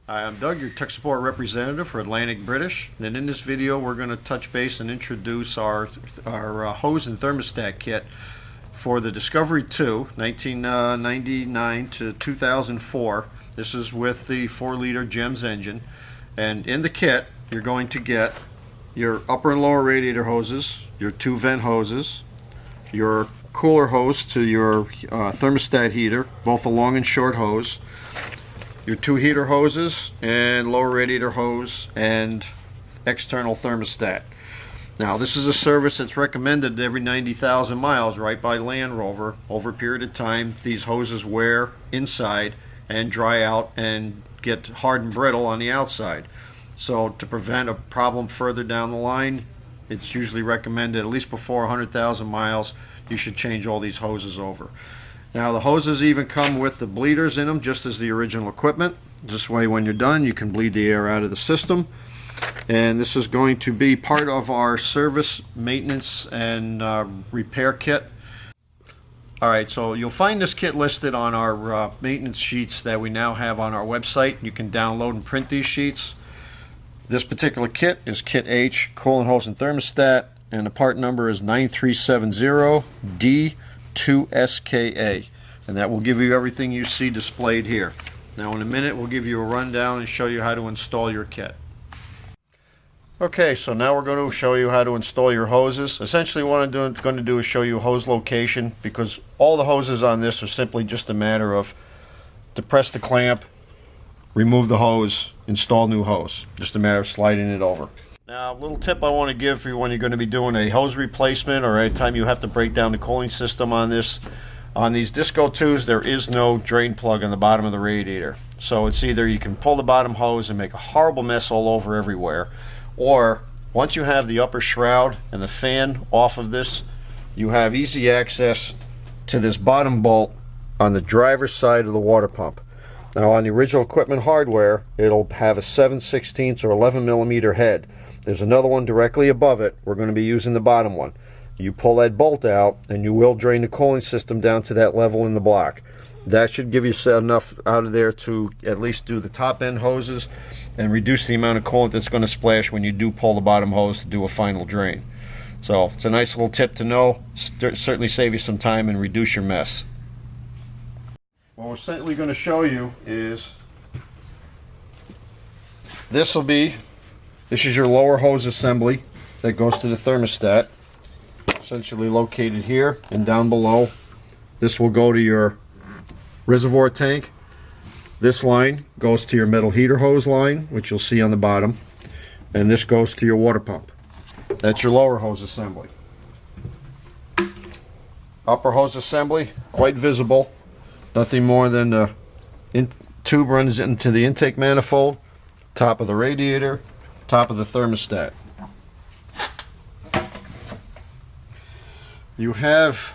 Hi, I'm Doug, your tech support representative for Atlantic British, and in this video we're going to touch base and introduce our hose and thermostat kit for the Discovery 2, 1999 to 2004. This is with the 4-liter GEMS engine, and in the kit you're going to get your upper and lower radiator hoses, your 2 vent hoses, your cooler hose to your thermostat heater, both a long and short hose, your 2 heater hoses and lower radiator hose and external thermostat. Now this is a service that's recommended every 90,000 miles right by Land Rover. Over a period of time these hoses wear inside and dry out and get hard and brittle on the outside. So to prevent a problem further down the line, it's usually recommended at least before 100,000 miles you should change all these hoses over. Now the hoses even come with the bleeders in them, just as the original equipment. This way when you're done you can bleed the air out of the system. And this is going to be part of our service, maintenance, and repair kit. Alright, so you'll find this kit listed on our maintenance sheets that we now have on our website. You can download and print these sheets. This particular kit is Kit H, coolant hose and thermostat, and the part number is 9370D2SKA, and that will give you everything you see displayed here. Now in a minute we'll give you a rundown and show you how to install your kit. Okay, so now we're going to show you how to install your hoses. Essentially what I'm going to do is show you hose location, because all the hoses on this are simply just a matter of depress the clamp, remove the hose, install new hose. Just a matter of sliding it over. Now, a little tip I want to give for you when you're going to be doing a hose replacement or anytime you have to break down the cooling system on this. On these Disco 2s, there is no drain plug on the bottom of the radiator. So it's either you can pull the bottom hose and make a horrible mess all over everywhere, or once you have the upper shroud and the fan off of this, you have easy access to this bottom bolt on the driver's side of the water pump. Now on the original equipment hardware, it'll have a 7/16 or 11 millimeter head. There's another one directly above it. We're going to be using the bottom one. You pull that bolt out and you will drain the cooling system down to that level in the block. That should give you enough out of there to at least do the top end hoses and reduce the amount of coolant that's going to splash when you do pull the bottom hose to do a final drain. So it's a nice little tip to know. Certainly save you some time and reduce your mess. What we're certainly going to show you is this is your lower hose assembly that goes to the thermostat, essentially located here and down below. This will go to your reservoir tank. This line goes to your metal heater hose line, which you'll see on the bottom, and this goes to your water pump. That's your lower hose assembly. Upper hose assembly, quite visible. Nothing more than the tube runs into the intake manifold, top of the radiator, top of the thermostat. You have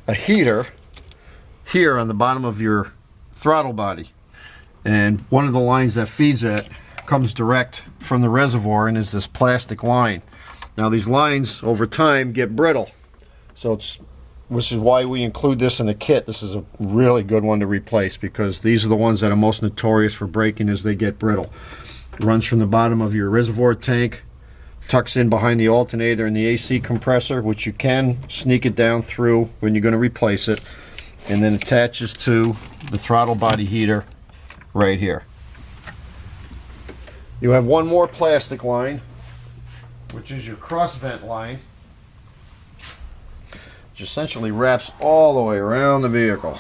a heater here on the bottom of your throttle body, and one of the lines that feeds it comes direct from the reservoir and is this plastic line. Now these lines over time get brittle, so which is why we include this in the kit. This is a really good one to replace, because these are the ones that are most notorious for breaking as they get brittle. It runs from the bottom of your reservoir tank, tucks in behind the alternator and the AC compressor, which you can sneak it down through when you're going to replace it, and then attaches to the throttle body heater right here. You have one more plastic line, which is your cross vent line, which essentially wraps all the way around the vehicle.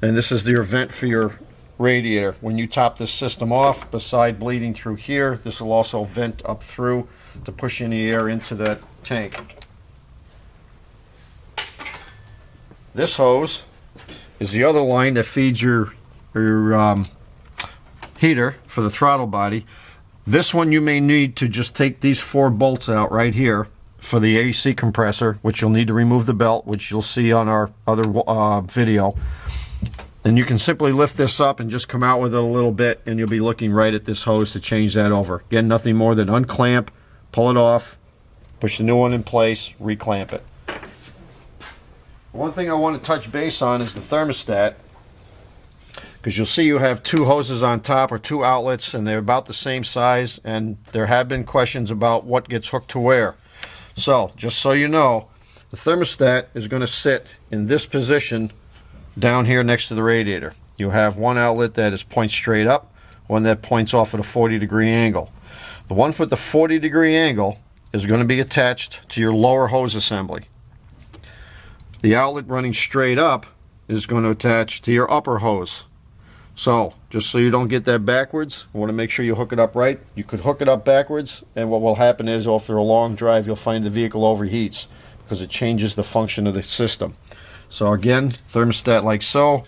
And this is your vent for your radiator. When you top this system off, beside bleeding through here, this will also vent up through to push any air into that tank. This hose is the other line that feeds your heater for the throttle body. This one you may need to just take these 4 bolts out right here for the AC compressor, which you'll need to remove the belt, which you'll see on our other video. And you can simply lift this up and just come out with it a little bit, and you'll be looking right at this hose to change that over. Again, nothing more than unclamp, pull it off, push the new one in place, reclamp it. One thing I want to touch base on is the thermostat. because you'll see you have two hoses on top, or two outlets, and they're about the same size, and there have been questions about what gets hooked to where. So just so you know, the thermostat is going to sit in this position down here next to the radiator. You have one outlet that is points straight up, one that points off at a 40-degree angle. The one with the 40-degree angle is going to be attached to your lower hose assembly. The outlet running straight up is going to attach to your upper hose. So just so you don't get that backwards, you want to make sure you hook it up right. You could hook it up backwards, and what will happen is after a long drive you'll find the vehicle overheats because it changes the function of the system. So again, thermostat like so,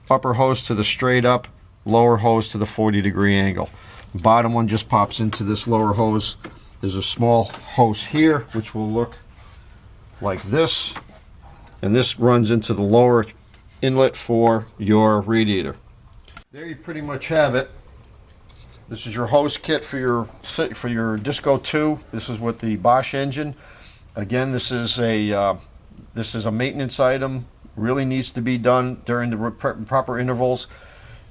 upper hose to the straight up, lower hose to the 40-degree angle. The bottom one just pops into this lower hose. There's a small hose here which will look like this, and this runs into the lower inlet for your radiator. There you pretty much have it. This is your hose kit for your Disco 2. This is with the Bosch engine. Again, this is a maintenance item. Really needs to be done during the proper intervals.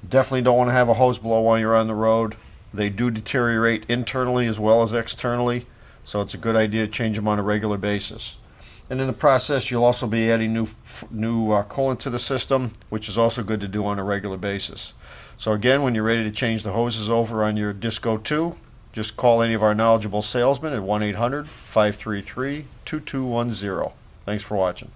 Definitely don't want to have a hose blow while you're on the road. They do deteriorate internally as well as externally, so it's a good idea to change them on a regular basis. And in the process, you'll also be adding new coolant to the system, which is also good to do on a regular basis. So again, when you're ready to change the hoses over on your Disco 2, just call any of our knowledgeable salesmen at 1-800-533-2210. Thanks for watching.